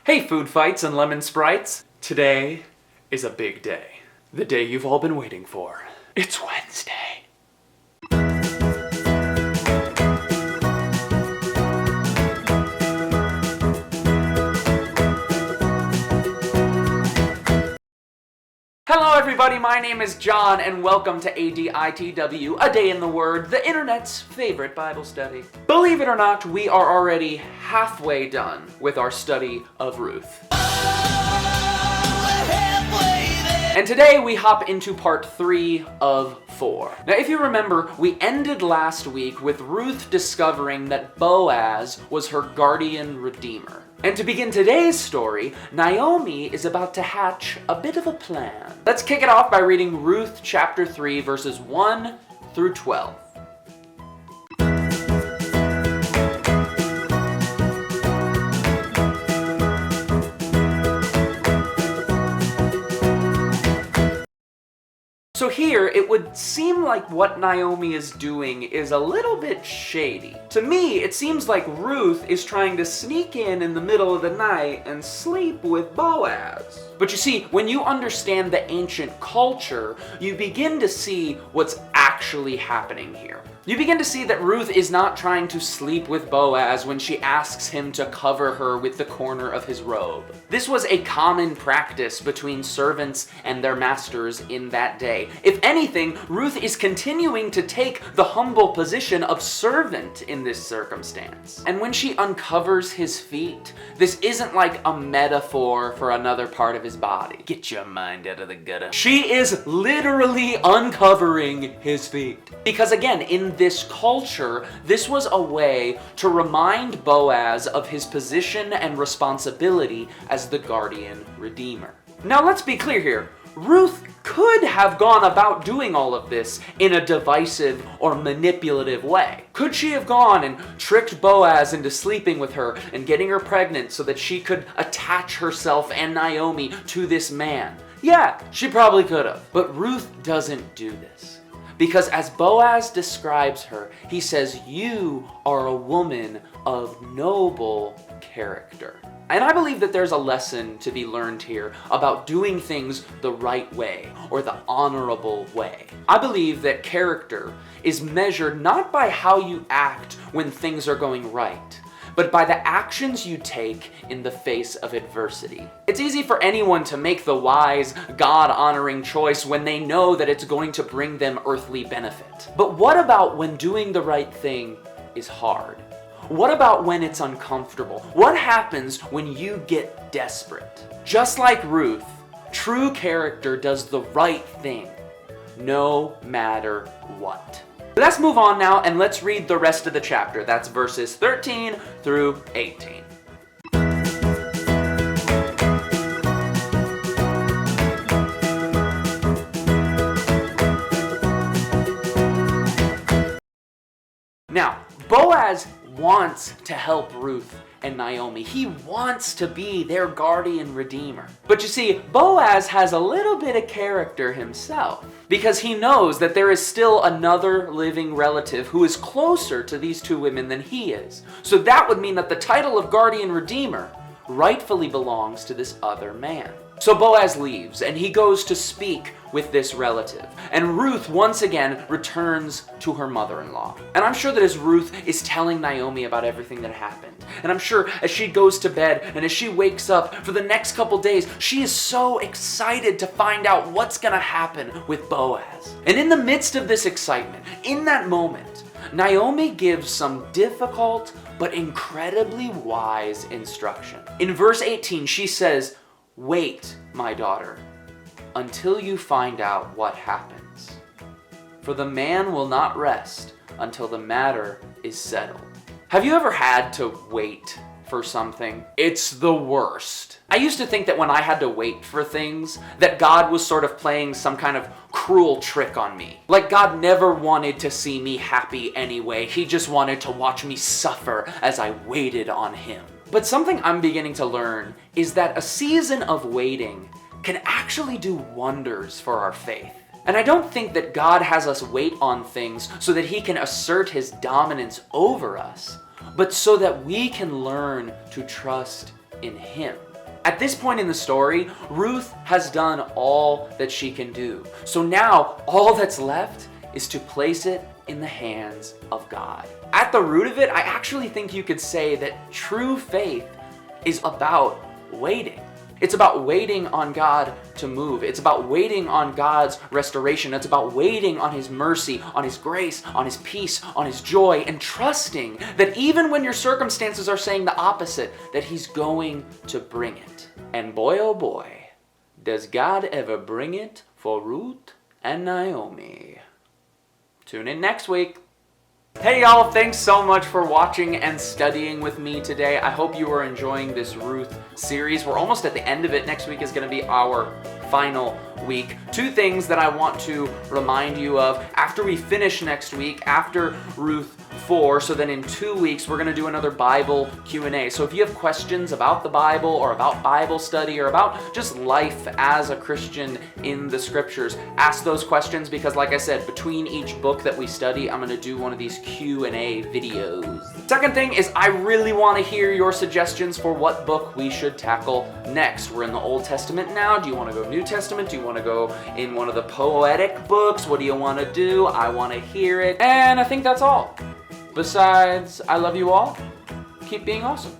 Hey food fights and lemon sprites! Today is a big day. The day you've all been waiting for. It's Wednesday. Hello everybody, my name is John and welcome to ADITW, A Day in the Word, the internet's favorite Bible study. Believe it or not, we are already halfway done with our study of Ruth. And today we hop into part 3 of 4. Now if you remember, we ended last week with Ruth discovering that Boaz was her guardian redeemer. And to begin today's story, Naomi is about to hatch a bit of a plan. Let's kick it off by reading Ruth chapter 3 verses 1 through 12. So here, it would seem like what Naomi is doing is a little bit shady. To me, it seems like Ruth is trying to sneak in the middle of the night and sleep with Boaz. But you see, when you understand the ancient culture, you begin to see what's actually happening here. You begin to see that Ruth is not trying to sleep with Boaz when she asks him to cover her with the corner of his robe. This was a common practice between servants and their masters in that day. If anything, Ruth is continuing to take the humble position of servant in this circumstance. And when she uncovers his feet, this isn't like a metaphor for another part of his body. Get your mind out of the gutter. She is literally uncovering his feet. Because again, in this culture, this was a way to remind Boaz of his position and responsibility as the guardian redeemer. Now let's be clear here. Ruth could have gone about doing all of this in a divisive or manipulative way. Could she have gone and tricked Boaz into sleeping with her and getting her pregnant so that she could attach herself and Naomi to this man? Yeah, she probably could have. But Ruth doesn't do this. Because as Boaz describes her, he says, "You are a woman of noble character." And I believe that there's a lesson to be learned here about doing things the right way or the honorable way. I believe that character is measured not by how you act when things are going right, but by the actions you take in the face of adversity. It's easy for anyone to make the wise, God-honoring choice when they know that it's going to bring them earthly benefit. But what about when doing the right thing is hard? What about when it's uncomfortable? What happens when you get desperate? Just like Ruth, true character does the right thing, no matter what. Let's move on now and let's read the rest of the chapter. That's verses 13 through 18. Now, Boaz wants to help Ruth and Naomi. He wants to be their guardian redeemer. But you see, Boaz has a little bit of character himself because he knows that there is still another living relative who is closer to these two women than he is. So that would mean that the title of guardian redeemer rightfully belongs to this other man. So Boaz leaves and he goes to speak with this relative. And Ruth once again returns to her mother-in-law. And I'm sure that as Ruth is telling Naomi about everything that happened, and I'm sure as she goes to bed and as she wakes up for the next couple days, she is so excited to find out what's gonna happen with Boaz. And in the midst of this excitement, in that moment, Naomi gives some difficult but incredibly wise instruction. In verse 18, she says, "Wait, my daughter, until you find out what happens. For the man will not rest until the matter is settled." Have you ever had to wait for something? It's the worst. I used to think that when I had to wait for things, that God was sort of playing some kind of cruel trick on me. Like God never wanted to see me happy anyway. He just wanted to watch me suffer as I waited on him. But something I'm beginning to learn is that a season of waiting can actually do wonders for our faith. And I don't think that God has us wait on things so that he can assert his dominance over us, but so that we can learn to trust in him. At this point in the story, Ruth has done all that she can do. So now, all that's left is to place it in the hands of God. At the root of it, I actually think you could say that true faith is about waiting. It's about waiting on God to move. It's about waiting on God's restoration. It's about waiting on His mercy, on His grace, on His peace, on His joy, and trusting that even when your circumstances are saying the opposite, that He's going to bring it. And boy, oh boy, does God ever bring it for Ruth and Naomi. Tune in next week. Hey y'all, thanks so much for watching and studying with me today. I hope you are enjoying this Ruth series. We're almost at the end of it. Next week is going to be our final week. Two things that I want to remind you of after we finish next week, after Ruth 4, so then in 2 weeks we're going to do another Bible Q&A. So if you have questions about the Bible or about Bible study or about just life as a Christian in the scriptures, ask those questions because like I said, between each book that we study, I'm going to do one of these Q&A videos. Second thing is I really want to hear your suggestions for what book we should tackle next. We're in the Old Testament now. Do you want to go New Testament? Do you want to go in one of the poetic books? What do you want to do? I want to hear it. And I think that's all. Besides, I love you all. Keep being awesome.